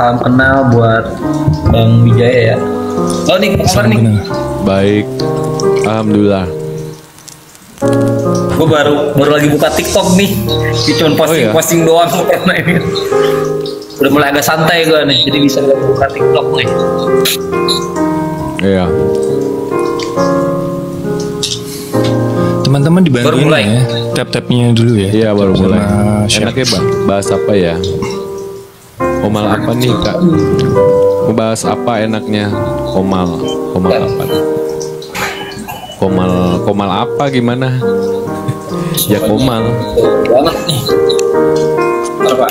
salam kenal buat Bang Wijaya ya. Oh nih, apa kabar nih? Baik, alhamdulillah. Gue baru lagi buka TikTok nih. Cuma posting doang karena ini. Udah mulai agak santai gue nih, jadi bisa buka TikTok nih. Iya. Teman-teman dibantuin ya, tap-tapnya dulu ya. Iya, baru mulai. Enaknya bahas apa ya? Komal apa nih Kak? Membahas apa enaknya? Komal apa? Komal apa gimana? Ya komal. Banget nih. Apa?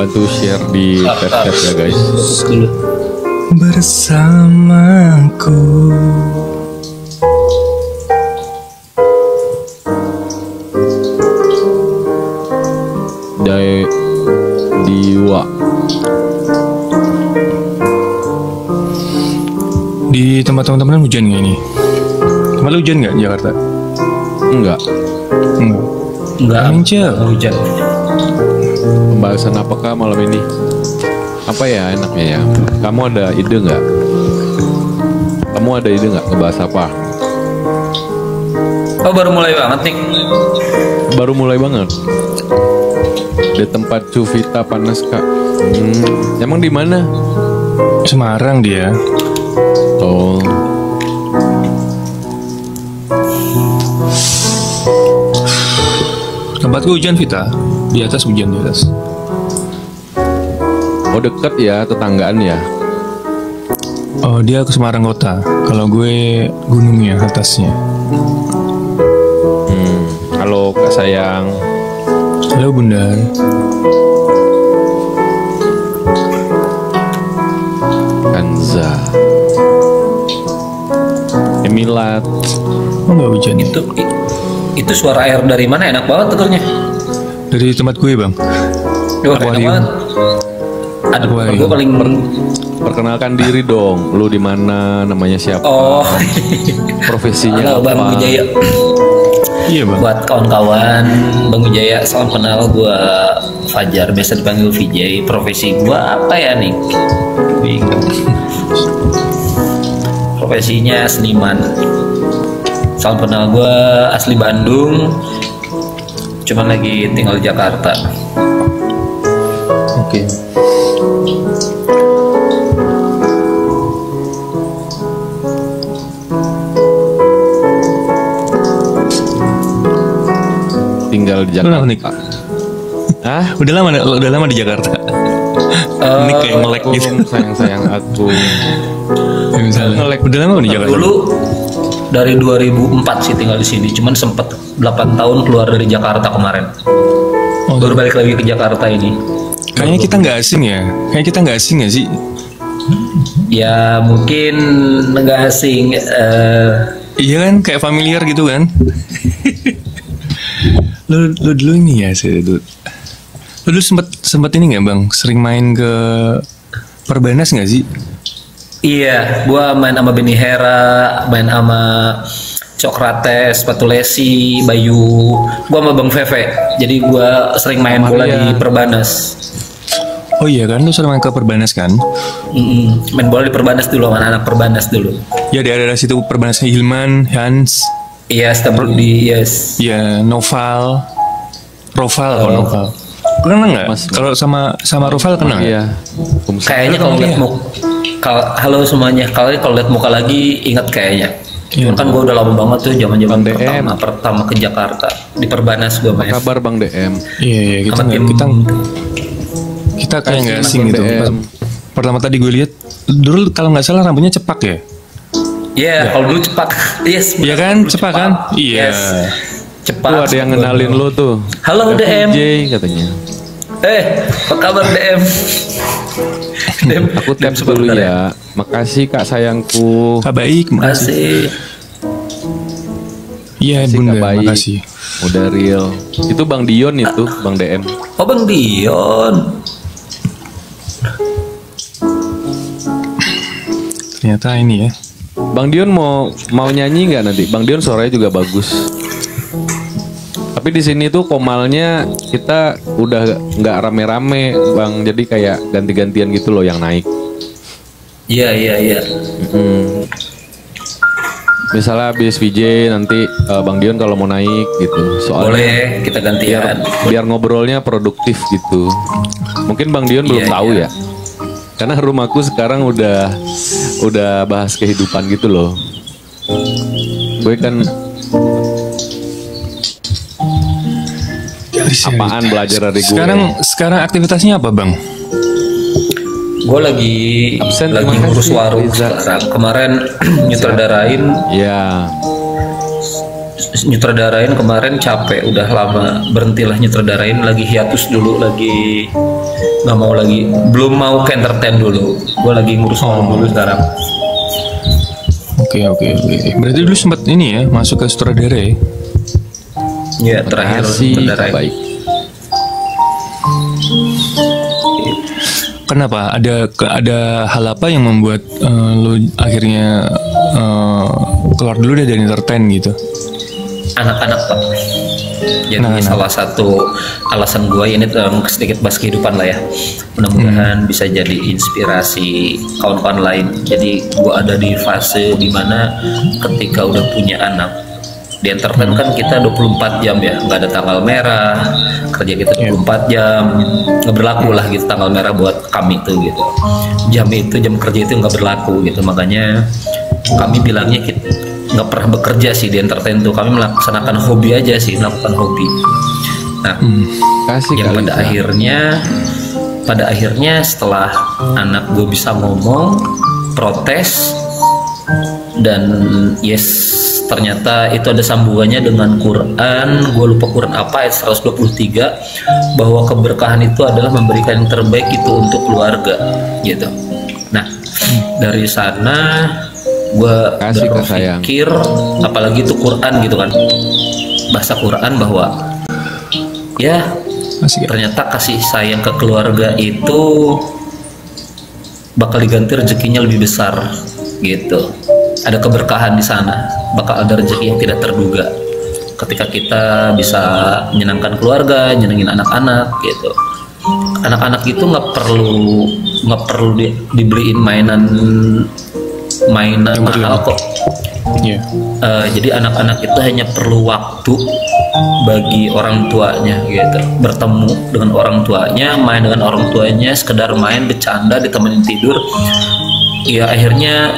Bantu share di tab ya guys. Bersamaku. Diwa. Di tempat teman-teman hujan nggak ini? Tempat lu hujan nggak di Jakarta? Enggak. Enggak. Hujan. Pembahasan apakah malam ini? Apa ya enaknya ya? Kamu ada ide nggak? Ngebahas apa? Oh baru mulai banget nih. Baru mulai banget. Di tempat Cuvita panas Kak. Emang di mana? Semarang dia. Oh. Tempatku hujan Vita. Di atas hujan di atas. Oh deket ya, tetanggaan ya. Oh dia ke Semarang kota. Kalau gue gunungnya atasnya. Halo Kak sayang. Halo Bunda. Kanza. Emilat. Oh nggak hujan. Itu suara air dari mana? Enak banget tentunya. Dari tempat gue bang. Enak banget. Aduh, gue paling perkenalkan diri dong. Lu di mana? Namanya siapa? Oh. Profesinya halo, apa? Bang Wijaya. Iya bang. Buat kawan-kawan Bang Wijaya, salam kenal. Gue Fajar, biasa dipanggil Vijay. Profesi gue apa ya nih? Bingung. Profesinya seniman. Salam kenal, gue asli Bandung, cuman lagi tinggal di Jakarta. Oke. Tinggal di Jakarta. Hah? Udah lama di Jakarta. Ini kayak nge-lag gitu. Sayang aku. Misalnya nge-lag. Udah lama di Jakarta. Dulu dari 2004 sih tinggal di sini, cuman sempet 8 tahun keluar dari Jakarta kemarin. Baru balik lagi ke Jakarta ini. Kayaknya kita nggak asing ya. Kayaknya kita nggak asing nggak sih? Ya mungkin nggak asing. Iya kan, kayak familiar gitu kan. Lu dulu ini ya sih dulu. Lu dulu sempet ini nggak bang? Sering main ke Perbanas nggak sih? Iya, gua main sama Benny Hera, main sama Socrates, Patulesi, Bayu. Gua sama Bang Veve. Jadi gua sering main bola di Perbanas. Oh iya kan, lu sering main ke Perbanas kan? Main bola di Perbanas dulu, sama anak Perbanas dulu. Ya di daerah situ Perbanasnya Hilman, Hans. Iya, Stabudi, yes. Ya, Noval. Noval. Kenal nggak? Kalau sama Roval kenal? Iya. Kayaknya kalau lihat halo semuanya. Kalau lihat muka lagi ingat kayaknya. Cuman kan gue udah lama banget tuh zaman-zaman pertama ke Jakarta di Perbanas gue main. Apa kabar Bang DM? Iya kita kayak nggak asing gitu. Pertama tadi gue lihat dulu kalau nggak salah rambutnya cepak ya. Iya, kalau dulu cepak. Yes. Iya kan, cepak kan? Iya. Cepak. Tuh ada yang ngenalin lo tuh. Halo DM. Katanya. Apa kabar DM? Aku tap dulu ya. Makasih Kak sayangku. Kak baik, makasih. Iya Bunda, makasih. Udah real. Itu Bang Dion itu, Bang DM. Oh Bang Dion. Ternyata ini ya. Bang Dion mau nyanyi nggak nanti? Bang Dion suaranya juga bagus. Tapi di sini tuh komalnya kita udah nggak rame-rame bang, jadi kayak ganti-gantian gitu loh yang naik. Iya. Misalnya habis VJ nanti Bang Dion kalau mau naik gitu. Soalnya Boleh kita gantian. biar ngobrolnya produktif gitu. Mungkin Bang Dion belum Iya, tahu iya. ya. Karena rumahku sekarang udah bahas kehidupan gitu loh. Gue kan apaan belajar dari gue. Sekarang aktivitasnya apa bang? Gue lagi Absen, lagi terima ngurus kasih, warung Riza. sekarang. Kemarin nyutradarain kemarin capek, udah lama berhentilah nyutradarain, lagi hiatus dulu, lagi nggak mau lagi, belum mau ke entertain dulu. Gue lagi ngurus warung dulu sekarang. Oke. Berarti dulu sempat ini ya masuk ke sutradara ya? Ya terakhir Kasih nyutradarain. baik. Kenapa? Ada hal apa yang membuat lo akhirnya keluar dulu deh dari entertain gitu? Anak-anak Pak. Jadi Anak-anak. salah satu alasan gue ini sedikit bahas kehidupan lah ya. Mudah-mudahan bisa jadi inspirasi kawan-kawan lain. Jadi gue ada di fase dimana ketika udah punya anak, di entertain kan kita 24 jam ya, nggak ada tanggal merah, kerja kita 24 jam, nggak berlaku lah gitu tanggal merah buat kami tuh gitu. Jam kerja itu nggak berlaku gitu, makanya kami bilangnya kita nggak pernah bekerja sih di entertain tuh, kami melaksanakan hobi aja sih, melakukan hobi. Nah, Kasih yang kali, pada akhirnya setelah anak gue bisa ngomong, protes, dan ternyata itu ada sambungannya dengan Quran. Gue lupa Quran apa, ayat 123, bahwa keberkahan itu adalah memberikan yang terbaik itu untuk keluarga gitu. Nah, dari sana gue Kasih ke sayang. berpikir, apalagi itu Quran gitu kan, bahasa Quran, bahwa ya Asik ya? ternyata kasih sayang ke keluarga itu bakal diganti rezekinya lebih besar gitu. Ada keberkahan di sana, bakal ada rezeki yang tidak terduga ketika kita bisa menyenangkan keluarga, nyenengin anak-anak gitu. Anak-anak itu nggak perlu dibeliin mainan mahal kok. Iya. Jadi anak-anak itu hanya perlu waktu bagi orang tuanya gitu, bertemu dengan orang tuanya, main dengan orang tuanya, sekedar main, bercanda, ditemenin tidur, ya akhirnya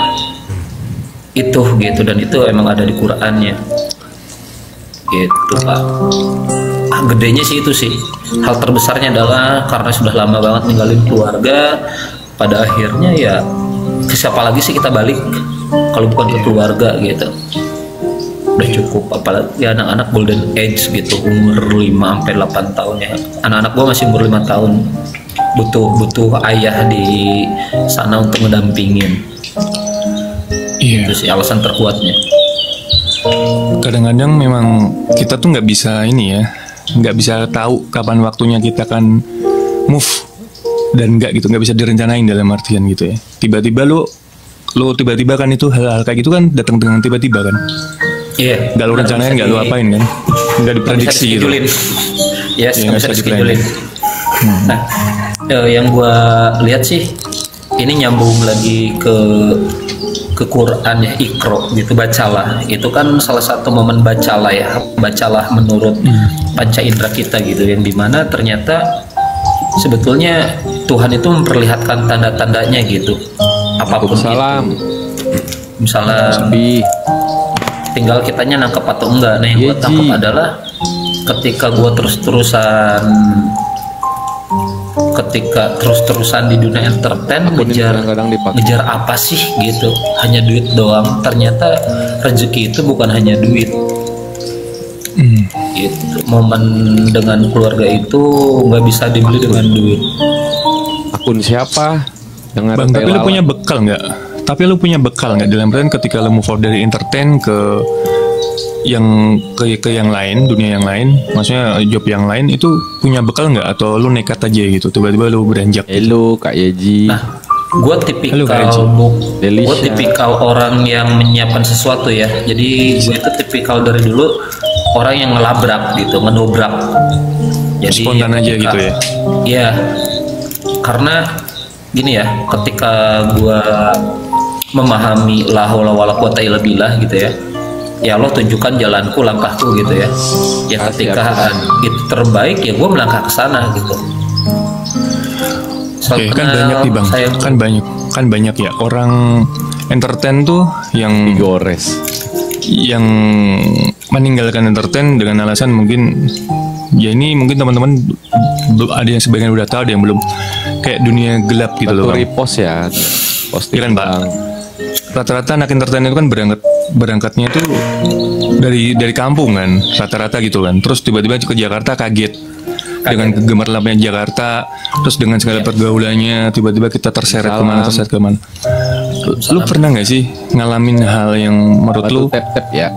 itu gitu. Dan itu emang ada di Qurannya gitu Pak. Gedenya sih itu sih, hal terbesarnya adalah karena sudah lama banget ninggalin keluarga, pada akhirnya ya ke siapa lagi sih kita balik kalau bukan ke keluarga gitu. Udah cukup, apalagi anak-anak golden age gitu, umur 5-8 tahun ya. Anak-anak gua masih umur 5 tahun, butuh ayah di sana untuk mendampingin. Iya. Itu sih alasan terkuatnya. Kadang-kadang memang kita tuh nggak bisa ini ya, nggak bisa tahu kapan waktunya kita akan move, dan nggak bisa direncanain dalam artian gitu ya. Tiba-tiba lo tiba-tiba kan, itu hal-hal kayak gitu kan datang dengan tiba-tiba kan. Iya. Nggak lo rencanain, nggak lo apain kan, nggak diprediksi gitu. Yes, Iya, nggak bisa di-schedulein. Nah, yang gua lihat sih ini nyambung lagi ke Quran ya, Iqra gitu, bacalah. Itu kan salah satu momen bacalah ya, bacalah menurut panca indera kita gitu, yang dimana ternyata sebetulnya Tuhan itu memperlihatkan tanda-tandanya gitu, apapun Salam. itu. Misalnya tinggal kitanya nangkep atau enggak. Nah, yang gue tangkap adalah ketika gue terus-terusan di dunia entertain, ngejar apa sih gitu, hanya duit doang. Ternyata rezeki itu bukan hanya duit gitu. Momen dengan keluarga itu nggak bisa dibeli dengan duit. Akun siapa? Bang, tapi lu punya bekal nggak? Dalam artian ketika lu move out dari entertain ke yang lain, dunia yang lain, maksudnya job yang lain, itu punya bekal nggak? Atau lu nekat aja gitu, tiba-tiba lu beranjak? Halo Kak Yeji. Nah, Gue Halo, Kak Reci. Delisha. tipikal orang yang menyiapkan sesuatu ya. Jadi gue itu tipikal dari dulu orang yang ngelabrak gitu, ngedobrak. Jadi Spontan aja gitu ya. Iya. Karena gini ya, ketika gue memahami la haula wala quwata illa billah gitu ya. Ya Allah tunjukkan jalanku, langkahku gitu ya. Ya ketika itu terbaik ya gue melangkah ke sana gitu. Oke, kan banyak nih Bang, kan banyak ya orang entertain tuh yang Digores. yang meninggalkan entertain dengan alasan mungkin ya ini mungkin teman-teman ada yang sebagian udah tahu, ada yang belum, kayak dunia gelap gitu loh Batu Bang. repost ya. Posting Iya kan, Pak? Bang. Rata-rata anak entertain itu kan berangkatnya tuh dari kampung kan, rata-rata gitu kan. Terus tiba-tiba ke Jakarta kaget dengan gemerlapnya Jakarta, terus dengan segala pergaulannya tiba-tiba kita terseret kemana. Lu pernah nggak sih ngalamin hal yang menurut lu Tep-tep ya.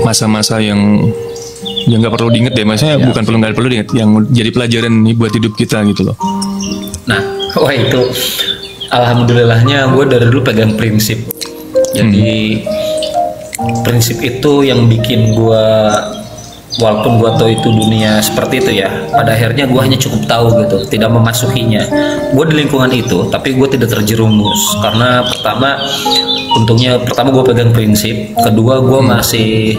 masa-masa yang nggak perlu diinget deh, maksudnya bukan nggak perlu diinget, yang jadi pelajaran nih buat hidup kita gitu loh. Nah, wah itu alhamdulillahnya gue dari dulu pegang prinsip. Jadi prinsip itu yang bikin gue, walaupun gue tahu itu dunia seperti itu ya, pada akhirnya gue hanya cukup tahu gitu, tidak memasukinya. Gue di lingkungan itu, tapi gue tidak terjerumus karena pertama gue pegang prinsip, kedua gue masih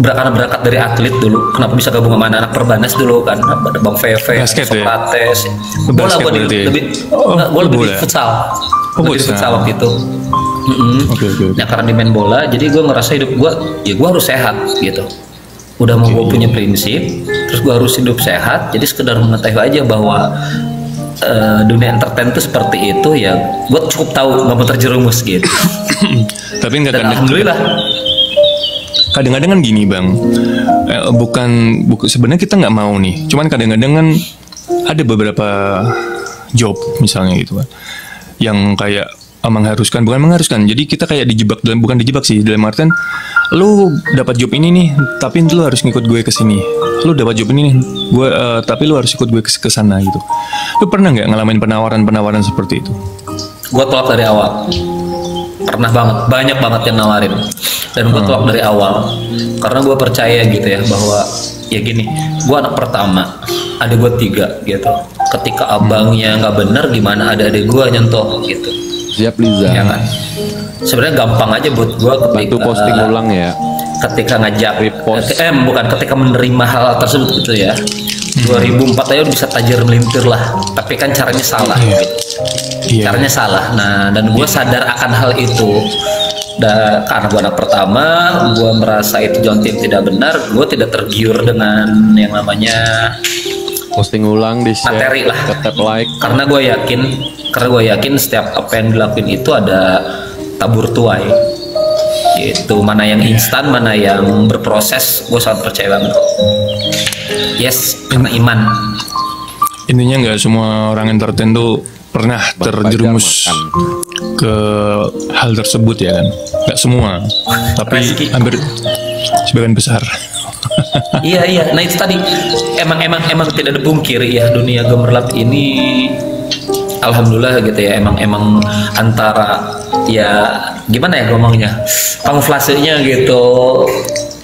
berangkat dari atlet dulu. Kenapa bisa gabung sama anak Perbanas dulu kan? Ada Bang Feve, Basket ya? Sokrates. Bola Basket gue berarti ya? lebih Oh, lebih bola. di futsal. Oh, Lebih di futsal. futsal waktu itu. Oke. Nah karena di main bola, jadi gue ngerasa hidup gue, ya gue harus sehat gitu. Udah mau gue punya prinsip, terus gue harus hidup sehat. Jadi sekedar mengetahui aja bahwa dunia entertain itu seperti itu ya, gue cukup tahu, nggak mau terjerumus gitu. Tapi nggak Dan alhamdulillah. kadang-kadang kan gini Bang, bukan sebenarnya kita nggak mau nih, cuman kadang-kadang kan ada beberapa job misalnya gitu kan, yang kayak bukan mengharuskan, jadi kita kayak dijebak, bukan dijebak sih, dalam artian lu dapat job ini nih, tapi lu harus ngikut gue ke sini. Lu dapat job ini nih, tapi lu harus ikut gue ke sana gitu. Lu pernah nggak ngalamin penawaran seperti itu? Gue tolak dari awal. Pernah banget, banyak banget yang nawarin, dan gue tolak dari awal karena gue percaya gitu ya bahwa ya gini, gue anak pertama, ada gue 3 gitu. Ketika abangnya nggak bener, gimana ada adik gue nyentuh gitu. Siap Liza. Ya kan? Sebenarnya gampang aja buat gue Bantu posting ulang ya. ketika ngajak, Repost. bukan ketika menerima hal tersebut gitu ya. 2004 aja udah bisa tajir melintir lah, tapi kan caranya salah. Gitu. Iya. Caranya salah. Nah, dan gue sadar akan hal itu. Dan karena gue anak pertama, gue merasa itu jontin tidak benar. Gue tidak tergiur dengan yang namanya Posting ulang di share. materi lah. Tap like. Karena gue yakin setiap apa yang dilakuin itu ada tabur tuai. Itu mana yang instan, mana yang berproses. Gue sangat percaya banget. Yes, karena iman. Intinya nggak semua orang entertain tuh pernah terjerumus Makan. ke hal tersebut ya kan, nggak semua, tapi Rezeki. hampir sebagian besar. Iya. Nah itu tadi emang tidak dipungkiri ya, dunia gemerlap ini alhamdulillah gitu ya, emang antara ya gimana ya ngomongnya, kamuflasenya gitu.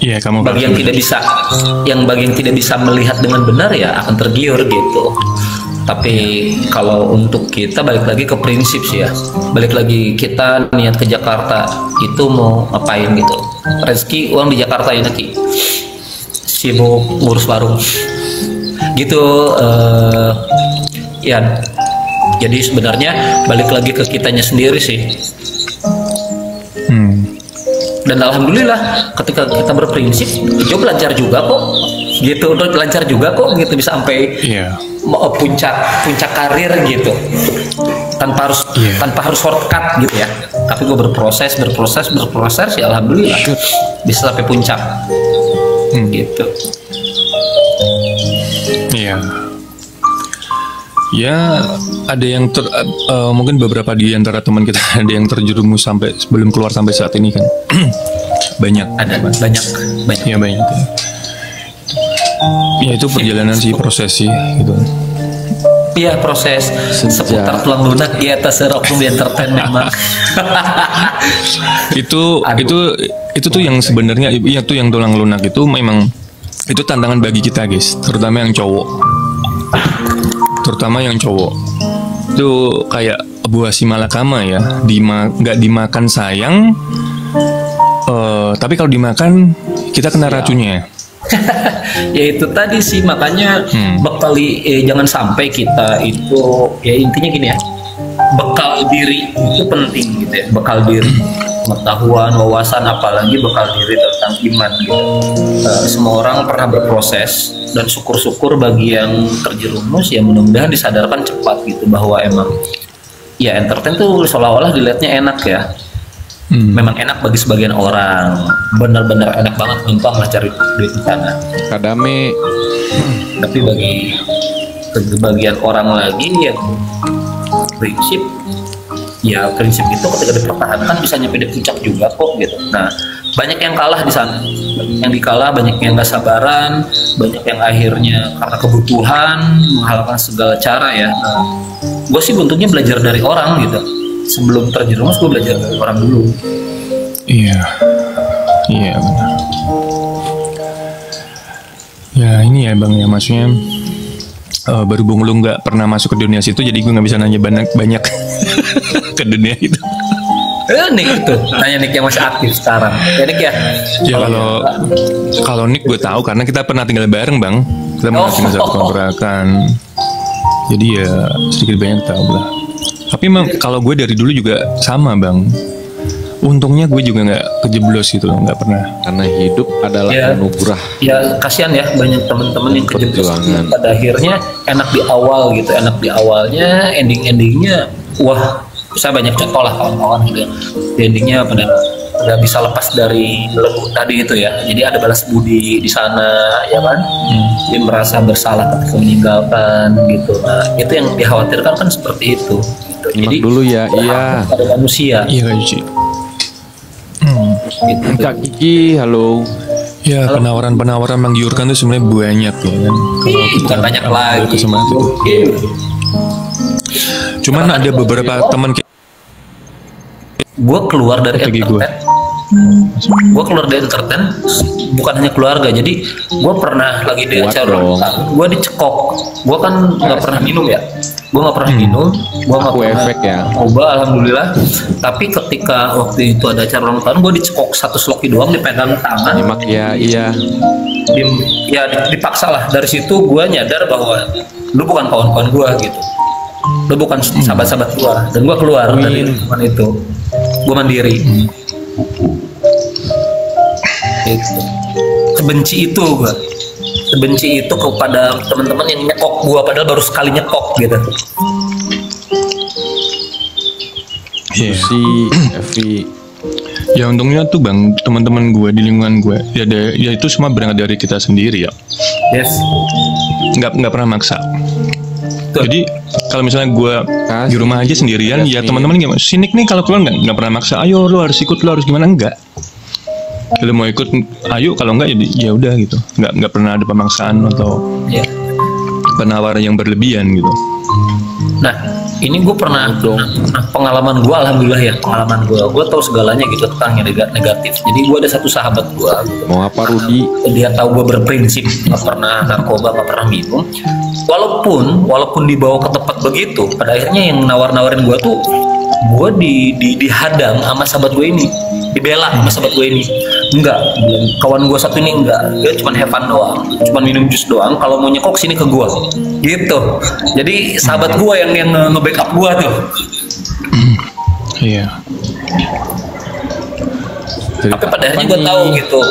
Iya, kamu Bagi yang tidak bisa melihat dengan benar ya akan tergiur gitu. Tapi kalau untuk kita balik lagi ke prinsip sih ya, balik lagi kita niat ke Jakarta itu mau ngapain gitu. Rezeki uang di Jakarta ya Ki, sibuk ngurus warung gitu ya. Jadi sebenarnya balik lagi ke kitanya sendiri sih. Dan alhamdulillah ketika kita berprinsip, job lancar juga kok gitu, lancar juga kok gitu, bisa sampai Iya. puncak karir gitu, tanpa harus shortcut gitu ya. Tapi gue berproses ya, alhamdulillah bisa sampai puncak gitu. Iya. Ya, ada yang mungkin beberapa di antara teman kita ada yang terjerumus sampai sebelum keluar sampai saat ini kan. Banyak. Ada banyak. Ya banyak. Ya itu perjalanan sih, proses sih gitu. Iya, proses seputar tulang lunak di atas serok di entertain memang. itu tuh yang sebenarnya itu yang tulang lunak itu memang itu tantangan bagi kita guys, terutama yang cowok. Itu kayak buah si malakama ya, nggak dimakan sayang, tapi kalau dimakan kita kena racunnya. Ya itu tadi sih, makanya jangan sampai kita itu, ya intinya gini ya, bekal diri itu penting gitu ya, bekal diri, pengetahuan, wawasan, apalagi bekal diri tentang iman gitu. Semua orang pernah berproses, dan syukur-syukur bagi yang terjerumus ya mudah-mudahan disadarkan cepat gitu bahwa emang ya entertain tuh seolah-olah dilihatnya enak ya. Memang enak bagi sebagian orang, benar-benar enak banget, gampang lah cari duit di sana. Kadame. Tapi bagi sebagian orang lagi yang prinsip itu ketika dipertahankan bisa nyampe di puncak juga kok gitu. Nah, banyak yang kalah di sana, yang dikalah, banyak yang nggak sabaran, banyak yang akhirnya karena kebutuhan menghalalkan segala cara ya. Nah, gue sih untungnya belajar dari orang gitu. Sebelum terjerumus gue belajar dari orang dulu. Iya benar. Ya ini ya bang ya, maksudnya berhubung lu nggak pernah masuk ke dunia situ, jadi gue nggak bisa nanya banyak ke dunia itu. Nick itu nanya Nick yang masih aktif sekarang. Ya Nick ya. Ya kalau Nick gue tahu karena kita pernah tinggal bareng bang. Kita pernah tinggal satu kontrakan. Jadi ya sedikit banyak tahu lah. Tapi emang kalau gue dari dulu juga sama bang. Untungnya gue juga nggak kejeblos gitu, nggak pernah. Karena hidup adalah anugerah. Ya kasihan ya banyak teman-teman yang kejeblos. Pada akhirnya enak di awal gitu, enak di awalnya, endingnya wah, saya banyak contoh lah kawan-kawan gitu. Endingnya pada bisa lepas dari belenggu tadi itu ya. Jadi ada balas budi di sana ya kan. Dia merasa bersalah ketika meninggalkan gitu. Nah itu yang dikhawatirkan kan seperti itu. Jadi dulu ya, iya. Ada manusia. Iya Kak Cici. Gitu. Kak Kiki, halo. Ya penawaran menggiurkan itu sebenarnya banyak ya kan. Bukan banyak lagi. Cuman ada beberapa teman gue keluar dari entertain bukan hanya keluarga. Jadi gue pernah lagi di acara, gue dicekok. Gue kan nggak pernah minum ya, gue nggak pernah minum, gue nggak pernah efek ya. coba, alhamdulillah. Tapi ketika waktu itu ada acara ulang tahun, gue dicekok 1 sloki doang, dipegang tangan. Nyimak ya, iya. Dipaksa lah. Dari situ gue nyadar bahwa lu bukan kawan-kawan gue gitu, lu bukan sahabat-sahabat gue, dan gue keluar dari lingkungan itu. Gue mandiri. Itu sebenci itu kepada teman-teman yang nyekok gue padahal baru sekali nyekok gitu. Si Evi. Ya untungnya tuh bang, teman-teman gue di lingkungan gue ya itu semua berangkat dari kita sendiri ya. Yes. Nggak pernah maksa. Jadi kalau misalnya gue di rumah aja sendirian, ya teman-teman nggak sinik nih kalau keluar nggak pernah maksa. Ayo lu harus ikut, lu harus gimana, enggak. Kalau mau ikut, ayo. Kalau enggak ya udah gitu. Nggak pernah ada pemaksaan atau penawaran yang berlebihan gitu. Nah ini gue pernah pengalaman gue, alhamdulillah ya, pengalaman gue tahu segalanya gitu tentang yang negatif. Jadi gue ada satu sahabat gue gitu. Mau apa Rudi? Dia tahu gue berprinsip, nggak pernah narkoba, nggak pernah minum. Walaupun dibawa ke tempat begitu, pada akhirnya yang nawarin gue tuh, gue dihadang sama sahabat gue ini, dibela sama sahabat gue ini. Enggak, kawan gue satu ini enggak, dia cuma have fun doang, cuma minum jus doang. Kalau mau nyekok sini ke gue, gitu. Jadi sahabat gue yang nge-backup gue tuh. Iya. Tapi pada akhirnya gue tahu gitu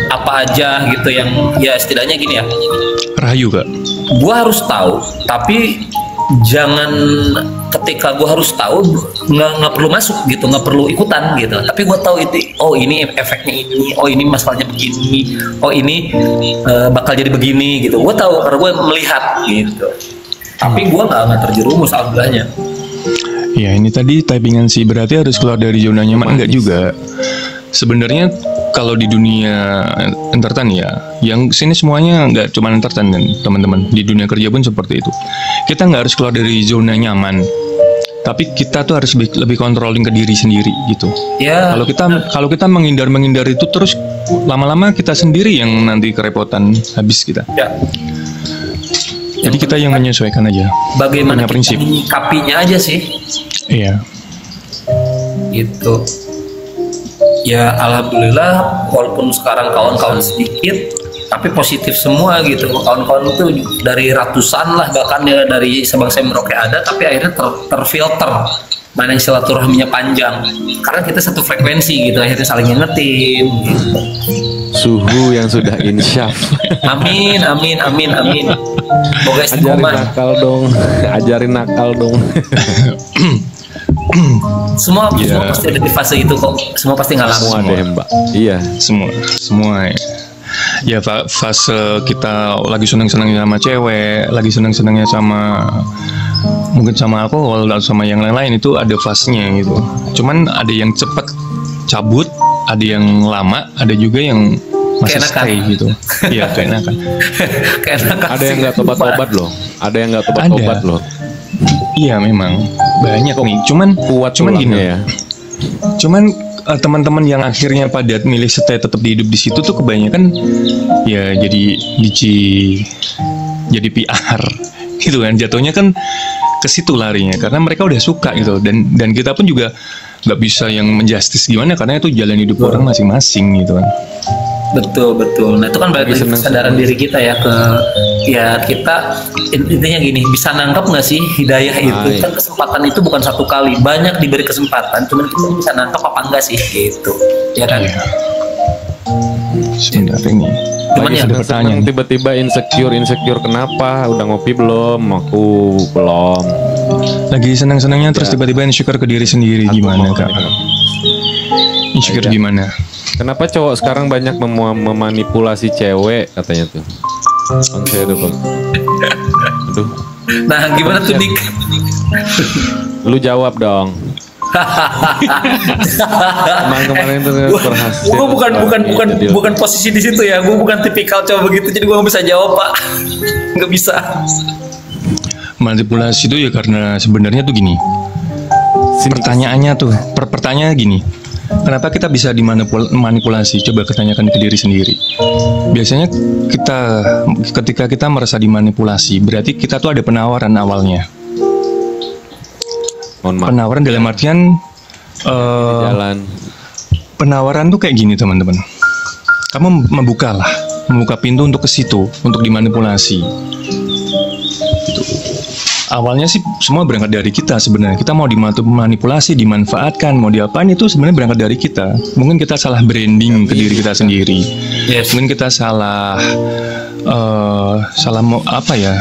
apa aja gitu yang ya setidaknya gini ya. Rahayu Kak. Gue harus tahu, tapi jangan ketika gue harus tahu nggak perlu masuk gitu, nggak perlu ikutan gitu. Tapi gue tahu itu, oh ini efeknya ini, oh ini masalahnya begini, oh ini bakal jadi begini gitu. Gue tahu karena gue melihat gitu. Tapi gue nggak terjerumus alhamdulillahnya. Ya ini tadi typingan sih, berarti harus keluar dari zona nyaman. Enggak juga. sebenarnya kalau di dunia entertain ya, yang sini semuanya nggak cuma entertain kan teman-teman, di dunia kerja pun seperti itu. Kita nggak harus keluar dari zona nyaman, tapi kita tuh harus lebih controlling ke diri sendiri gitu. Ya. Kalau kita menghindar itu terus, lama-lama kita sendiri yang nanti kerepotan, habis kita. Ya. Jadi kita yang menyesuaikan aja. Bagaimana punya prinsip. kita menyikapinya aja sih. Iya. Gitu. Ya alhamdulillah walaupun sekarang kawan-kawan sedikit tapi positif semua gitu. Kawan-kawan itu dari ratusan lah, bahkan ya dari Sabang sampai Merauke ada, tapi akhirnya terfilter mana yang silaturahminya panjang karena kita satu frekuensi gitu, akhirnya saling ngingetin gitu. Suhu yang sudah insyaf. Amin. Semoga Ajarin istiqomah. nakal dong. Ajarin nakal dong. Semua pasti ada di fase itu kok. Semua pasti ngalamin. Semua deh Mbak. Iya. Semua ya. Ya fase kita lagi senang-senangnya sama cewek, lagi senang-senangnya sama mungkin sama alkohol atau sama yang lain-lain, itu ada fasenya gitu. Cuman ada yang cepat cabut, ada yang lama, ada juga yang masih stay gitu. Iya, keenakan. Ada yang nggak tobat-tobat loh. Ada yang nggak tobat-tobat loh. Iya memang banyak nih. Cuman gini ya. Cuman teman-teman yang akhirnya pada milih stay tetap hidup di situ tuh kebanyakan ya jadi jadi PR gitu kan, jatuhnya kan ke situ larinya karena mereka udah suka gitu, dan kita pun juga nggak bisa yang menjustis gimana karena itu jalan hidup orang masing-masing gitu kan. Betul. Nah itu kan balik lagi kesadaran diri kita ya, kita intinya gini, bisa nangkep nggak sih hidayah itu? Kan kesempatan itu bukan satu kali, banyak diberi kesempatan, cuman kita bisa nangkep apa enggak sih gitu, ya kan? Iya. Sebenarnya ini. Cuman ya senang tiba-tiba insecure kenapa? Udah ngopi belum? Aku belum. Lagi senang-senangnya terus tiba-tiba insecure ke diri sendiri, gimana kak? Insecure gimana? Kenapa cowok sekarang banyak memanipulasi cewek katanya tuh? Saya tuh bang. Aduh. Nah gimana tuh Dik? Lu jawab dong. Kemarin tuh berhasil. Gue bukan posisi di situ ya. Gue bukan tipikal cowok begitu, jadi gue nggak bisa jawab pak. Nggak bisa. Manipulasi itu ya karena sebenarnya tuh gini. Pertanyaannya tuh, pertanyaannya gini. Kenapa kita bisa dimanipulasi? Coba ketanyakan ke diri sendiri. Biasanya ketika kita merasa dimanipulasi, berarti kita tuh ada penawaran awalnya. Penawaran dalam artian jalan. Penawaran tuh kayak gini teman-teman. Kamu membuka pintu untuk ke situ, untuk dimanipulasi. Gitu. Awalnya sih semua berangkat dari kita sebenarnya. Kita mau dimanipulasi, dimanfaatkan, mau diapain itu sebenarnya berangkat dari kita. Mungkin kita salah branding ke diri kita sendiri. Yes. Mungkin kita salah mau apa ya?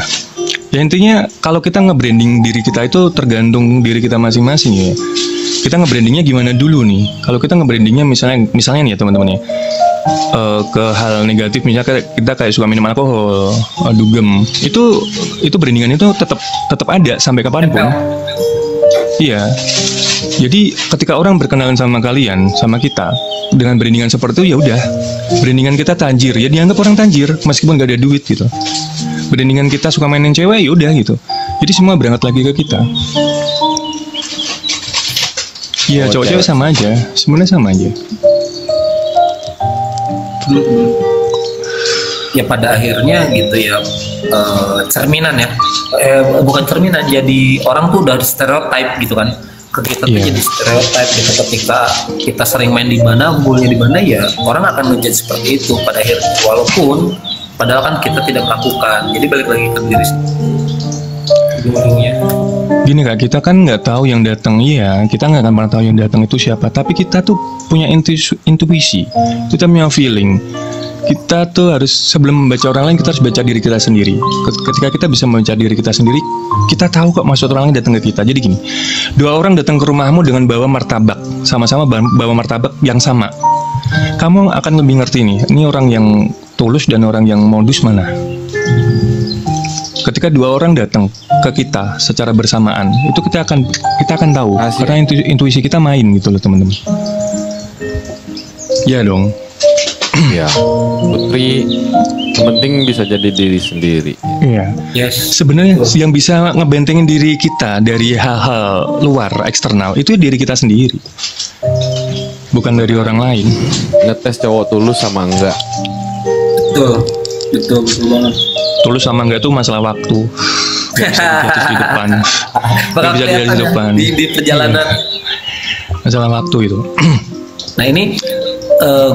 Ya intinya kalau kita nge-branding diri kita itu tergantung diri kita masing-masing ya. Kita nge-brandingnya gimana dulu nih? Kalau kita nge-brandingnya misalnya nih ya teman-teman ya, ke hal negatif, misalnya kita kayak suka minum alkohol, dugem, itu brandingan itu tetap ada sampai kapanpun. Iya. Jadi ketika orang berkenalan sama kalian, sama kita dengan brandingan seperti itu, ya udah, brandingan kita tajir, ya dianggap orang tajir meskipun gak ada duit gitu. Brandingan kita suka mainin cewek, ya udah gitu. Jadi semua berangkat lagi ke kita. Iya, cowok-cewek sama aja, sebenarnya sama aja. Ya pada akhirnya gitu ya, cerminan ya, bukan cerminan, jadi orang tuh udah stereotype gitu kan, ke kita tuh jadi stereotype gitu. Ketika kita sering main di mana, ngumpulnya di mana, ya orang akan ngejudge seperti itu pada akhirnya, walaupun padahal kan kita tidak melakukan. Jadi balik lagi ke diri ujung-ujungnya. Gini kak, kita kan nggak tahu yang datang, iya, kita nggak akan pernah tahu yang datang itu siapa. Tapi kita tuh punya intuisi, kita punya feeling. Kita tuh harus, sebelum membaca orang lain, kita harus baca diri kita sendiri. Ketika kita bisa membaca diri kita sendiri, kita tahu kok maksud orang lain datang ke kita. Jadi gini, 2 orang datang ke rumahmu dengan bawa martabak, sama-sama bawa martabak yang sama. Kamu akan lebih ngerti nih, ini orang yang tulus dan orang yang modus mana. Ketika 2 orang datang ke kita secara bersamaan, itu kita akan tahu. Karena intuisi kita main gitu loh teman-teman. Iya dong. Ya, Putri yang penting bisa jadi diri sendiri. Iya. Yes. Sebenarnya yang bisa ngebentengin diri kita dari hal-hal luar eksternal itu diri kita sendiri, bukan dari orang lain. Ngetes cowok tulus sama enggak. Betul banget. Tulus sama enggak itu masalah waktu. Gak bisa dilihat di depan. Gak bisa dilihat di depan. Di perjalanan. Masalah waktu itu. Nah ini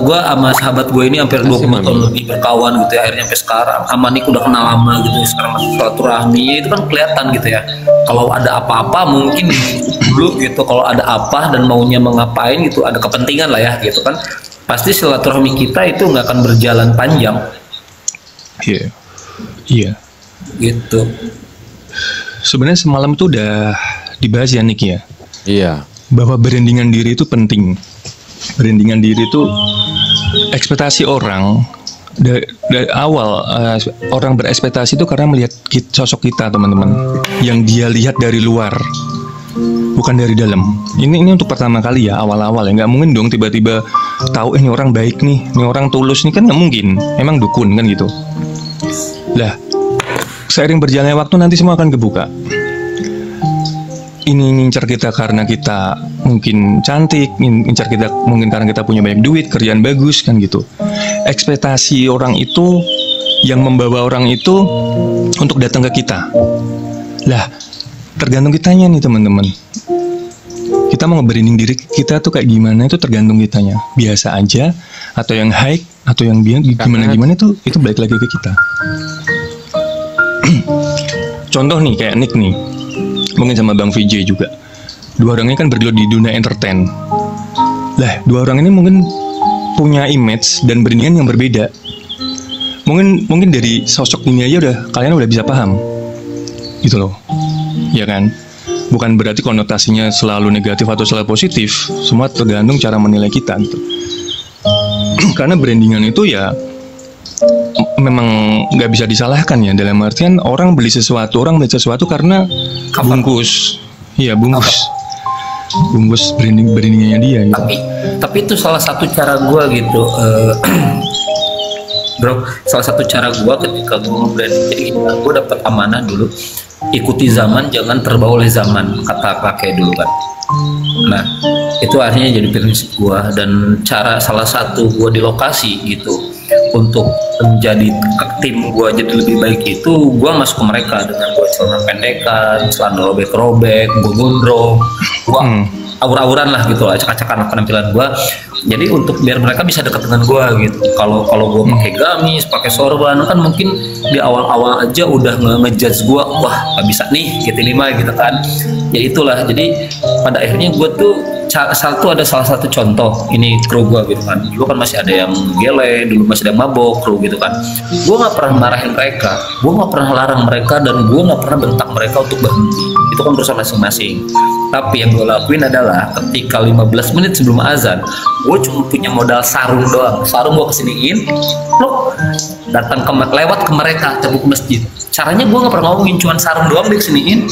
gue sama sahabat gue ini hampir 20 tahun lebih berkawan gitu ya, akhirnya sampai sekarang sama Nick udah kenal lama gitu ya, sekarang masih silaturahmi itu kan kelihatan gitu ya, kalau ada apa-apa mungkin dulu gitu, kalau ada apa dan maunya mengapain gitu, ada kepentingan lah ya gitu kan, pasti silaturahmi kita itu nggak akan berjalan panjang. Iya gitu. Sebenarnya semalam itu udah dibahas ya Nick ya, Iya. bahwa brandingan diri itu penting. Brandingan diri itu ekspektasi orang dari awal, orang berekspektasi itu karena melihat sosok kita, teman-teman, yang dia lihat dari luar, bukan dari dalam. Ini untuk pertama kali ya, awal-awal ya, nggak mungkin dong tiba-tiba tahu ini orang baik nih, ini orang tulus nih, kan nggak mungkin, emang dukun kan gitu. Lah, seiring berjalannya waktu nanti semua akan kebuka. Ini ngincar kita karena kita mungkin cantik, ngincar kita mungkin karena kita punya banyak duit, kerjaan bagus kan gitu. Ekspektasi orang itu yang membawa orang itu untuk datang ke kita. Lah, tergantung kitanya nih teman-teman. Kita mau nge-branding diri kita tuh kayak gimana, itu tergantung kitanya. Biasa aja, atau yang high, atau yang gimana-gimana itu balik lagi ke kita. Contoh nih kayak Nick nih, mungkin sama Bang VJ juga. Dua orang ini kan bergelut di dunia entertain. Lah, dua orang ini mungkin punya image dan brandingan yang berbeda. Mungkin dari sosok ini aja kalian udah bisa paham. Gitu loh. Ya kan? Bukan berarti konotasinya selalu negatif atau selalu positif. Semua tergantung cara menilai kita gitu. Karena brandingan itu ya memang nggak bisa disalahkan ya, dalam artian orang beli sesuatu karena bungkus, iya bungkus brandingnya dia gitu. Tapi itu salah satu cara gue gitu, bro. Salah satu cara gue ketika gue nge-branding, jadi gue dapat amanah dulu, ikuti zaman, jangan terbawa oleh zaman, kata kakek dulu kan. Nah itu akhirnya jadi prinsip gue, dan cara salah satu gue di lokasi gitu untuk menjadi tim gue jadi lebih baik itu gue masuk ke mereka dengan gue celana pendekan, celana robek-robek, gue gondrong, gue aur-auran lah gitu, acak-acakan penampilan gue. Jadi untuk biar mereka bisa dekat dengan gue gitu. Kalau gue pakai gamis, pakai sorban, kan mungkin di awal-awal aja udah ngejudge gue, wah nggak bisa nih gitu ini mah gitu kan. Ya itulah. Jadi pada akhirnya gue tuh ada salah satu contoh ini kru gue gitu kan. Dulu kan masih ada yang gele, dulu masih ada yang mabok kru gitu kan. Gue nggak pernah marahin mereka, gue nggak pernah larang mereka, dan gue nggak pernah bentak mereka untuk berhenti. Itu kan urusan masing-masing. Tapi yang gue lakuin adalah ketika 15 menit sebelum azan, gue cuma punya modal sarung doang. Sarung gue kesiniin, lo datang lewat ke mereka, cabut ke masjid. Caranya gue nggak pernah ngomongin, cuma sarung doang disiniin.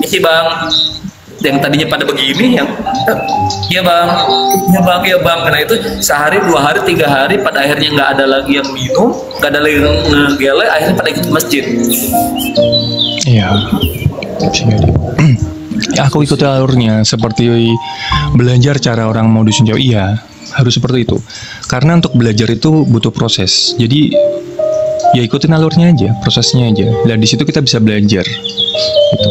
Isi bang, yang tadinya pada begini, yang ya bang, karena itu sehari, 2 hari, 3 hari, pada akhirnya nggak ada lagi yang minum, nggak ada lagi yang ngegele, akhirnya pada ikut masjid. Iya. Ya, aku ikut alurnya seperti belajar cara orang mau disunjau. Iya, harus seperti itu. Karena untuk belajar itu butuh proses. Jadi ya ikutin alurnya aja, prosesnya aja. Dan di situ kita bisa belajar. Gitu.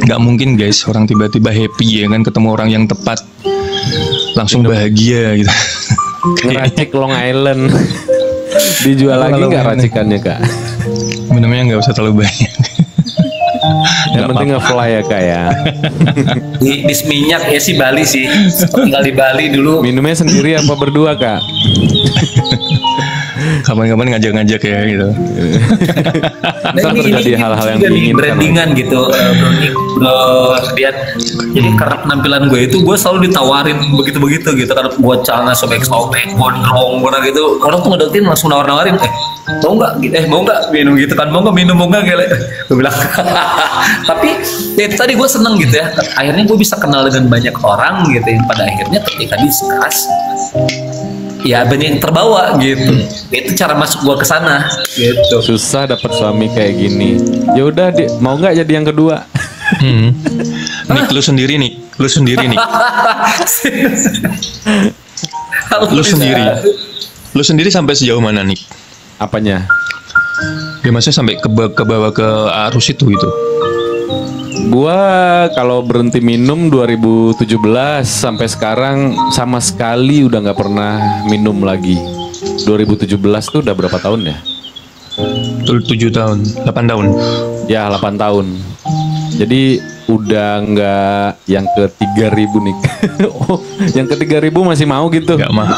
Nggak mungkin guys orang tiba-tiba happy ya kan ketemu orang yang tepat langsung bahagia gitu. Ngeracik Long Island. Dijual lagi nggak racikannya kak? Minumnya nggak usah terlalu banyak. Yang penting nge-fly ya kak ya. Di Seminyak ya sih, Bali sih. Tinggal di Bali dulu. Minumnya sendiri apa berdua kak? Kapan-kapan ngajak-ngajak ya gitu. Ntar terjadi hal-hal yang diinginkan. Brandingan gitu, Dian. Jadi karena penampilan gue itu, gue selalu ditawarin begitu-begitu gitu. Karena gue celana sobek-sobek, gondrong, gitu. Orang tuh ngedeketin langsung nawar-nawarin, mau nggak minum gitu kan, mau nggak gele. Gue bilang. Tapi ya itu tadi gue seneng gitu ya. Akhirnya gue bisa kenal dengan banyak orang gitu. Yang pada akhirnya ketika discuss, ya banyak yang terbawa gitu. Itu cara masuk gua ke sana gitu. Susah dapat suami kayak gini. Ya udah, mau nggak jadi yang kedua? Nih lu sendiri nih. Lu sendiri sampai sejauh mana nih? Apanya? Ya maksudnya sampai ke bawah ke arus itu gitu. Gua kalau berhenti minum 2017 sampai sekarang sama sekali udah nggak pernah minum lagi. 2017 tuh udah berapa tahun ya? 7 tahun, 8 tahun. Ya 8 tahun. Jadi udah nggak yang ke 3.000 nih. Oh, yang ke 3.000 masih mau gitu? Nggak mau.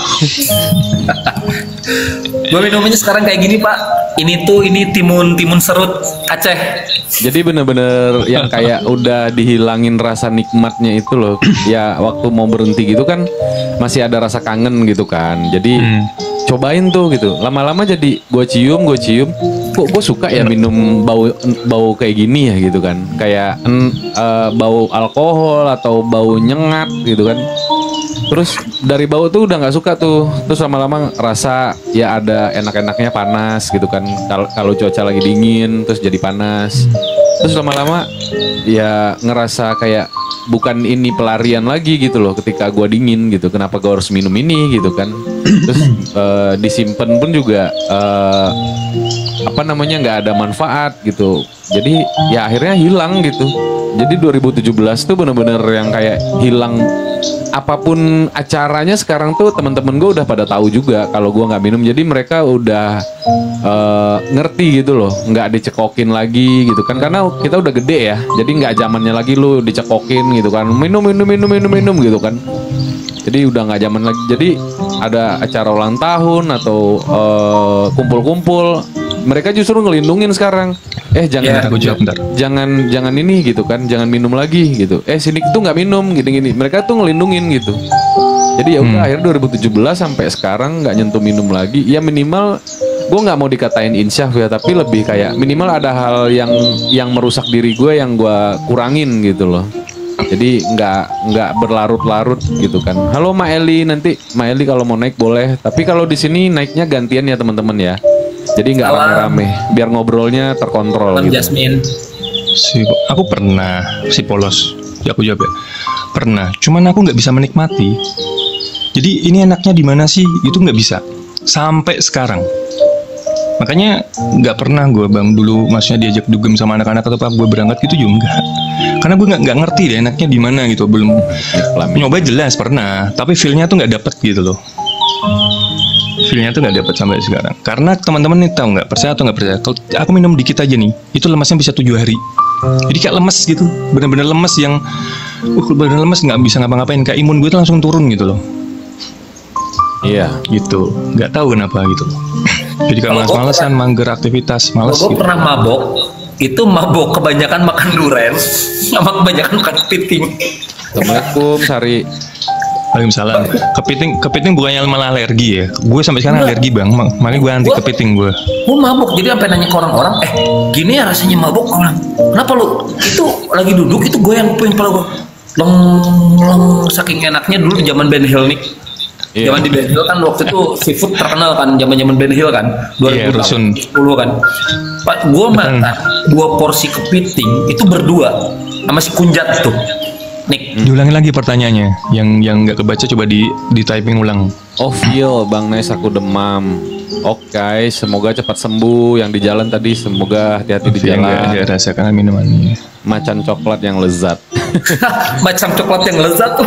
Gue minumnya sekarang kayak gini Pak. Ini timun serut Aceh. Jadi bener-bener yang kayak udah dihilangin rasa nikmatnya itu loh. Ya waktu mau berhenti gitu kan masih ada rasa kangen gitu kan. Jadi cobain tuh gitu. Lama-lama jadi gue cium. Kok gue suka ya minum bau kayak gini ya gitu kan. Kayak bau alkohol atau bau nyengat gitu kan. Terus dari bau tuh udah nggak suka tuh. Terus lama-lama rasa ya ada enak-enaknya panas gitu kan. Kalau cuaca lagi dingin terus jadi panas. Terus lama-lama ya ngerasa kayak bukan ini pelarian lagi gitu loh ketika gua dingin gitu. Kenapa gua harus minum ini gitu kan. Terus disimpan pun juga nggak ada manfaat gitu. Jadi ya akhirnya hilang gitu. Jadi 2017 tuh bener-bener yang kayak hilang. Apapun acaranya sekarang tuh teman-teman gue udah pada tahu juga kalau gue nggak minum. Jadi mereka udah ngerti gitu loh, nggak dicekokin lagi gitu kan, karena kita udah gede ya. Jadi nggak zamannya lagi lu dicekokin gitu kan, minum gitu kan. Jadi udah nggak zaman lagi. Jadi ada acara ulang tahun atau kumpul-kumpul, mereka justru ngelindungin sekarang. Jangan ini gitu kan, jangan minum lagi gitu. Sini tuh nggak minum gini-gini. Mereka tuh ngelindungin gitu. Jadi ya udah akhirnya 2017 sampai sekarang nggak nyentuh minum lagi. Ya minimal gue nggak mau dikatain insyaf ya, tapi lebih kayak minimal ada hal yang merusak diri gue yang gue kurangin gitu loh. Jadi nggak berlarut-larut gitu kan. Halo Ma Eli, nanti Ma Eli kalau mau naik boleh. Tapi kalau di sini naiknya gantian ya teman-teman ya. Jadi nggak rame-rame, biar ngobrolnya terkontrol. Gitu. Jasmine. Aku pernah si polos. Ya aku jawab ya. Pernah. Cuman aku nggak bisa menikmati. Jadi ini enaknya di mana sih? Itu nggak bisa. Sampai sekarang. Makanya nggak pernah gue dulu maksudnya diajak dugem sama anak-anak atau apa gue berangkat gitu juga enggak. Karena gue nggak ngerti deh enaknya di mana gitu. Belum nyoba jelas pernah, tapi feelnya tuh nggak dapet gitu loh. Feelnya tuh nggak dapet sampai sekarang. Karena teman-teman nih tahu nggak, percaya atau nggak percaya? Kalau aku minum dikit aja nih, itu lemesnya bisa 7 hari. Jadi kayak lemes gitu, bener-bener lemes yang, bener-bener lemes nggak bisa ngapa-ngapain. Kayak imun gue tuh langsung turun gitu loh. Iya. Gitu, nggak tahu kenapa gitu. Jadi kalau malas-malasan, mager aktivitas, malas. Gue gitu. pernah mabok, itu mabok kebanyakan makan durian, sama kebanyakan makan kepiting. Assalamualaikum Sari. Waalaikumsalam. Kepiting bukannya malah alergi ya? Gue sampai sekarang alergi bang, makanya gue anti kepiting gue. Gue mabok, jadi sampai nanya ke orang-orang, gini ya rasanya mabok, orang. Kenapa lu? Itu lagi duduk, itu gue yang pala gue. Long saking enaknya dulu zaman Ben Hill nih. Yeah. Zaman di Ben Hill kan waktu itu seafood terkenal kan, zaman Ben Hill kan, 2010 kan. Pak, gue makan 2 porsi kepiting itu berdua sama si kunjat tuh. Nik. Diulangi lagi pertanyaannya, yang nggak kebaca coba di typing ulang. Oh feel Bang Nes, aku demam. Oke, semoga cepat sembuh. Yang di jalan tadi semoga hati-hati di jalan. Nggak rasakan minumannya. Macan coklat yang lezat. Macam coklat yang lezat tuh.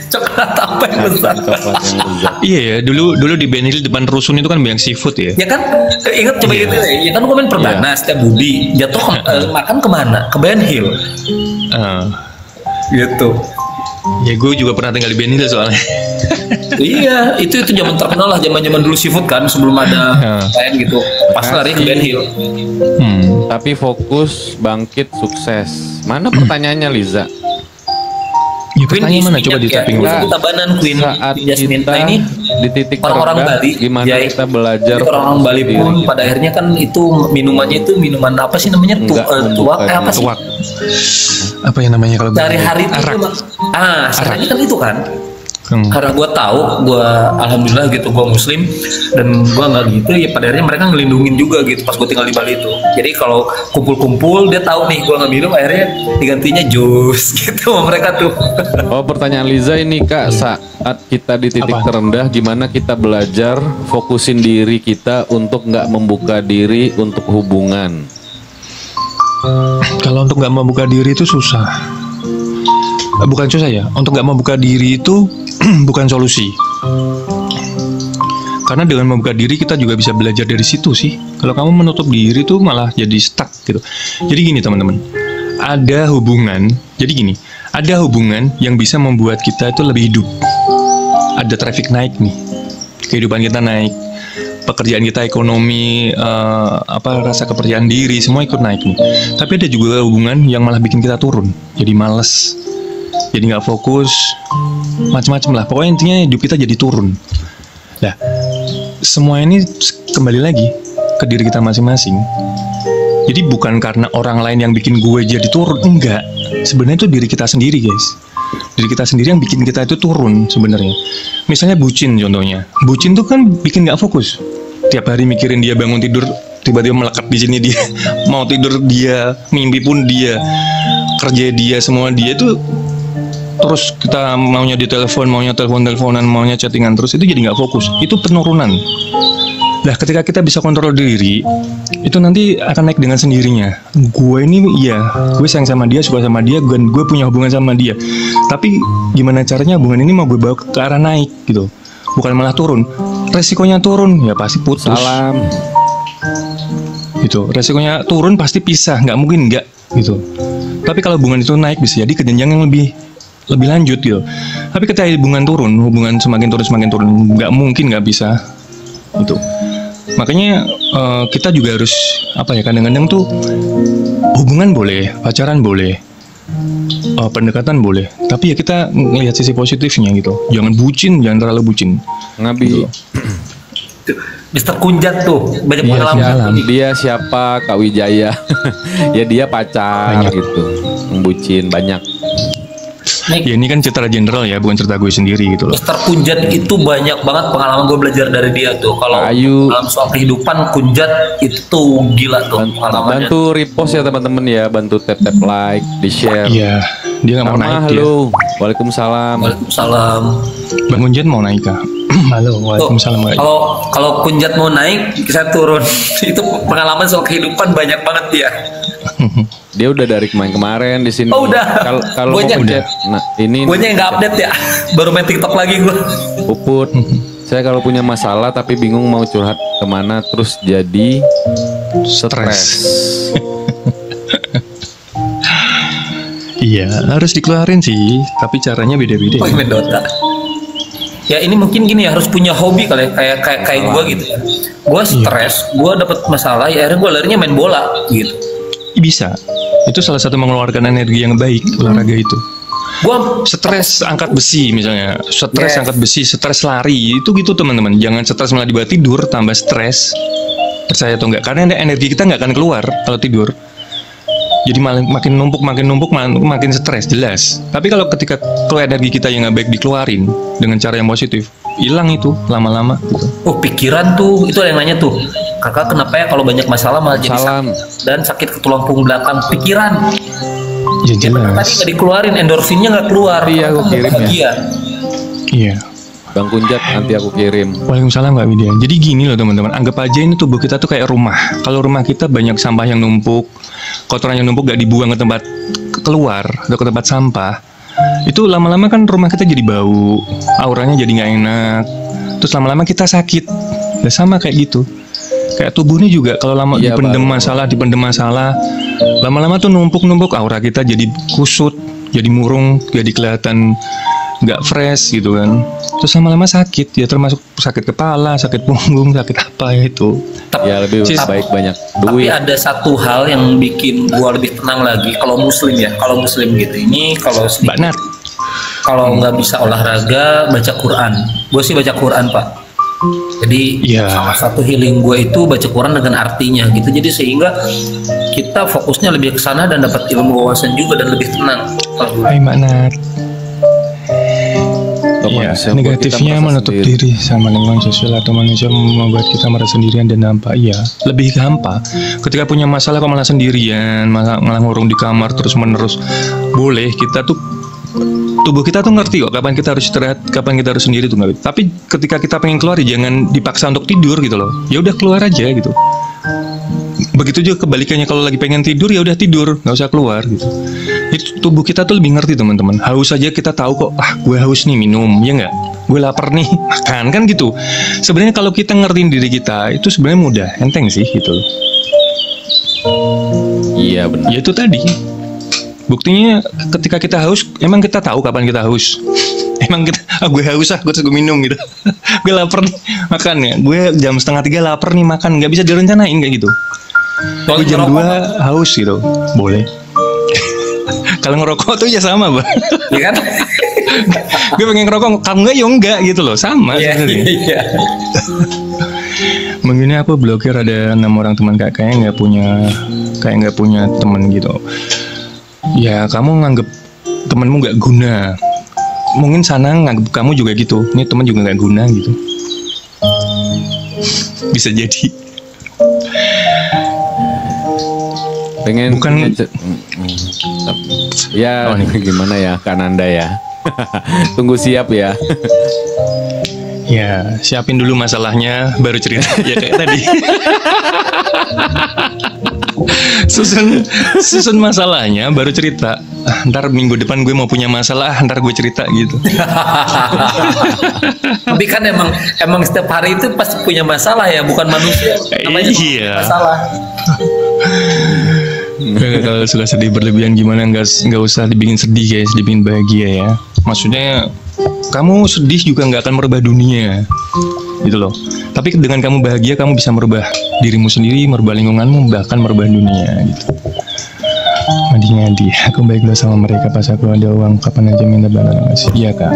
Coklat apa yang lezat? Coklat yang lezat. Iya ya, dulu di Ben Hill depan rusun itu kan banyak seafood ya. Ya kan, ingat coba gitu ya kan gue main Perbanas, Setiap Budi jatuh makan kemana? Ke Ben Hill. Gitu. Ya gue juga pernah tinggal di Ben Hill soalnya. Iya, itu zaman terkenal lah, zaman dulu seafood kan, sebelum ada lain gitu. Pas lari ke Ben Hill. Tapi fokus, bangkit, sukses. Mana pertanyaannya Liza? Ya, pertanyaan mana coba di typing ulang. Tabanan Queen saat Jasmine kita ini di titik orang-orang Bali, gimana kita belajar orang-orang Bali pun pada akhirnya kan itu minumannya itu minuman apa sih namanya? Tuak apa sih? Apa yang namanya kalau dari hari itu? Saranya kan itu kan. Karena gue tahu, gue alhamdulillah gitu, gue muslim dan gue nggak gitu ya. Pada akhirnya mereka ngelindungin juga gitu pas gue tinggal di Bali itu. Jadi kalau kumpul-kumpul dia tahu nih gue nggak minum, akhirnya digantinya jus gitu sama mereka tuh. Oh, pertanyaan Liza ini Kak, saat kita di titik terendah, gimana kita belajar fokusin diri kita untuk nggak membuka diri untuk hubungan? Kalau untuk nggak membuka diri itu susah. Bukan susah ya, untuk nggak membuka diri itu bukan solusi. Karena dengan membuka diri kita juga bisa belajar dari situ sih. Kalau kamu menutup diri tuh malah jadi stuck gitu. Jadi gini teman-teman, ada hubungan yang bisa membuat kita itu lebih hidup. Ada traffic naik nih, kehidupan kita naik, pekerjaan kita, ekonomi, rasa kepercayaan diri, semua ikut naik nih. Tapi ada juga hubungan yang malah bikin kita turun, jadi males, jadi nggak fokus, macam-macam lah. Pokoknya intinya hidup kita jadi turun. Nah, semua ini kembali lagi ke diri kita masing-masing. Jadi bukan karena orang lain yang bikin gue jadi turun, enggak. Sebenarnya itu diri kita sendiri, guys. Diri kita sendiri yang bikin kita itu turun sebenarnya. Misalnya bucin contohnya. Bucin tuh kan bikin nggak fokus. Tiap hari mikirin dia bangun tidur, tiba-tiba melekat di sini dia. Mau tidur dia, mimpi pun dia, kerja dia, semua dia itu. Terus kita maunya di telepon, maunya telepon-teleponan, maunya chattingan terus, itu jadi nggak fokus. Itu penurunan. Nah, ketika kita bisa kontrol diri, itu nanti akan naik dengan sendirinya. Gue ini, iya, gue sayang sama dia, suka sama dia, gue punya hubungan sama dia. Tapi gimana caranya hubungan ini mau gue bawa ke arah naik gitu, bukan malah turun. Resikonya turun, ya pasti putus. Salam. Gitu, resikonya turun pasti pisah, nggak mungkin nggak gitu. Tapi kalau hubungan itu naik bisa jadi ke jenjang yang lebih lanjut gitu. Tapi ketika hubungan turun, hubungan semakin turun, nggak mungkin nggak bisa gitu. Makanya kita juga harus kadang-kadang tuh hubungan boleh, pacaran boleh, pendekatan boleh, tapi ya kita ngelihat sisi positifnya gitu. Jangan bucin, jangan terlalu bucin. Ngabi. Gitu. Mister Kunjat tuh banyak pengalaman. Dia siapa? Kak Wijaya. Ya dia pacar banyak. Gitu, bucin banyak. Ya ini kan cerita general ya, bukan cerita gue sendiri gitu loh. Mister Kunjat itu banyak banget pengalaman gue belajar dari dia tuh. Kalau dalam soal kehidupan, Kunjat itu tuh gila tuh pengalamannya. Bantu repost ya teman-teman ya, bantu tap like, di share. Iya, dia nggak mau naik ya. Halo, waalaikumsalam. Waalaikumsalam. Bang Kunjat mau naik kah? Halo, waalaikumsalam. Kalau Kunjat mau naik, saya turun. Itu pengalaman soal kehidupan banyak banget dia. Dia udah dari kemarin di sini. Oh udah. Kalau mau chat, nah ini. Gue yang nggak update ya, baru main TikTok lagi gue. Puput. Saya kalau punya masalah tapi bingung mau curhat kemana, terus jadi stres. Iya, harus dikeluarin sih, tapi caranya beda-beda. Oh, main Dota. Ya ini mungkin gini ya, harus punya hobi kali ya, kayak gue gitu ya. Gue stres, gue dapet masalah, ya akhirnya gue larinya main bola gitu. Bisa. Itu salah satu mengeluarkan energi yang baik, olahraga itu. Gua stres angkat besi misalnya, stres angkat besi, stres lari, itu gitu teman-teman. Jangan stres malah dibuat tidur, tambah stres. Percaya atau enggak? Karena energi kita nggak akan keluar kalau tidur. Jadi makin numpuk, makin stres, jelas. Tapi kalau ketika energi kita yang nggak baik dikeluarin dengan cara yang positif, hilang itu lama-lama. Gitu. Oh pikiran tuh, itu ada yang nanya tuh. Kakak kenapa ya kalau banyak masalah malah jadi sakit dan sakit ke tulang punggung belakang? Pikiran. Ya jelas. Tadi nggak dikeluarin, endorfinnya nggak keluar. Iya, aku kirim ya. Iya. Bang Kunjat nanti aku kirim. Waalaikumsalam Mbak Widya. Jadi gini loh teman-teman, anggap aja ini tubuh kita tuh kayak rumah. Kalau rumah kita banyak sampah yang numpuk, kotoran yang numpuk gak dibuang ke tempat keluar atau ke tempat sampah, itu lama-lama kan rumah kita jadi bau, auranya jadi nggak enak, terus lama-lama kita sakit. Ya sama kayak gitu. Kayak tubuh ini juga kalau lama dipendem masalah, lama-lama tuh numpuk, aura kita jadi kusut, jadi murung, jadi kelihatan nggak fresh gitu kan. Terus lama-lama sakit, ya termasuk sakit kepala, sakit punggung, sakit apa itu. Ya lebih baik banyak duit. Tapi ada satu hal yang bikin gua lebih tenang lagi kalau muslim ya, kalau muslim gitu. Ini kalau Mbak Nat, kalau nggak bisa olahraga, baca Quran. Gue sih baca Quran Pak. Jadi salah satu healing gue itu baca Quran dengan artinya gitu. Jadi sehingga kita fokusnya lebih ke sana dan dapat ilmu wawasan juga dan lebih tenang. Hai Mbak Nat. atau Ya, manusia membuat kita negatifnya merasa menutup sendiri. diri sama lingkungan sosial atau manusia membuat kita merasa sendirian dan hampa. Iya, lebih ke hampa. Ketika punya masalah kok malah sendirian, malah ngurung di kamar terus menerus. Boleh, kita tuh tubuh kita tuh ngerti kok kapan kita harus istirahat, kapan kita harus sendiri tuh ngerti. Tapi ketika kita pengen keluar ya jangan dipaksa untuk tidur gitu loh. Ya udah keluar aja gitu. Begitu juga kebalikannya, kalau lagi pengen tidur ya udah tidur, nggak usah keluar gitu. Itu tubuh kita tuh lebih ngerti teman-teman. Haus aja kita tahu kok, gue haus nih minum, ya nggak? Gue lapar nih makan, kan gitu. Sebenarnya kalau kita ngertiin diri kita itu sebenarnya mudah, enteng sih gitu loh. Iya benar. Ya itu tadi. Buktinya ketika kita haus, emang kita tahu kapan kita haus. Emang kita, gue haus gue minum gitu. Gue lapar nih, makan ya. Gue jam 2:30 lapar nih makan, nggak bisa direncanain kayak gitu. Gue jam 2 haus gitu, boleh. Kalau ngerokok tuh ya sama, Bang. Iya kan? Gue pengen ngerokok, kamu enggak ya enggak gitu loh, sama Iya, sebenarnya. iya. Mungkin aku blokir ada 6 orang teman kayaknya nggak punya teman gitu. Ya kamu nganggep temenmu nggak guna. Mungkin sana nganggep kamu juga gitu. Ini teman juga nggak guna gitu. Bisa jadi. Pengen Bukan- ya Oh, nih. gimana ya kan Anda ya. Tunggu siap ya. Ya siapin dulu masalahnya baru cerita. Ya kayak tadi. Susun masalahnya baru cerita. Ntar minggu depan gue mau punya masalah, ntar gue cerita gitu. Tapi kan emang setiap hari itu pasti punya masalah ya, bukan manusia. Namanya Iya. masalah. Kalau suka sedih berlebihan gimana, nggak usah dibikin sedih guys, dibikin bahagia ya. Maksudnya kamu sedih juga nggak akan merubah dunia gitu loh. Tapi dengan kamu bahagia, kamu bisa merubah dirimu sendiri, merubah lingkunganmu, bahkan merubah dunia gitu. Ngadi-ngadi, aku baik loh sama mereka pas aku ada uang, kapan aja minta bantuan ngasih. Iya kak.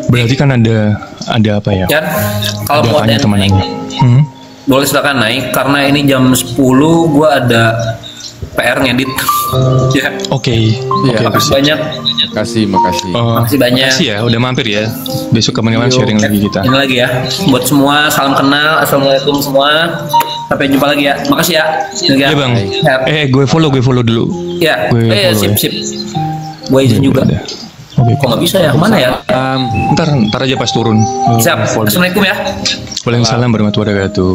Berarti kan ada apa ya? Dan kalau Ada mau apanya naik, temannya? boleh silakan naik karena ini jam 10 gua ada PR ngedit. Ya, Oke. Iya. Oke. makasih banyak. Makasih. Makasih banyak. Makasih ya, udah mampir ya. Besok kapan-kapan sharing lagi kita. Ini lagi ya. Buat semua salam kenal. Assalamualaikum semua. Sampai jumpa lagi ya. Makasih ya. Iya bang. Gue follow dulu. Ya. Gue follow Sip. Gue izin juga. Udah. Oke. Kok nggak bisa ya? Kemana ya? Ntar aja pas turun. Siap. Follow. Assalamualaikum ya. Waalaikumsalam warahmatullahi wabarakatuh.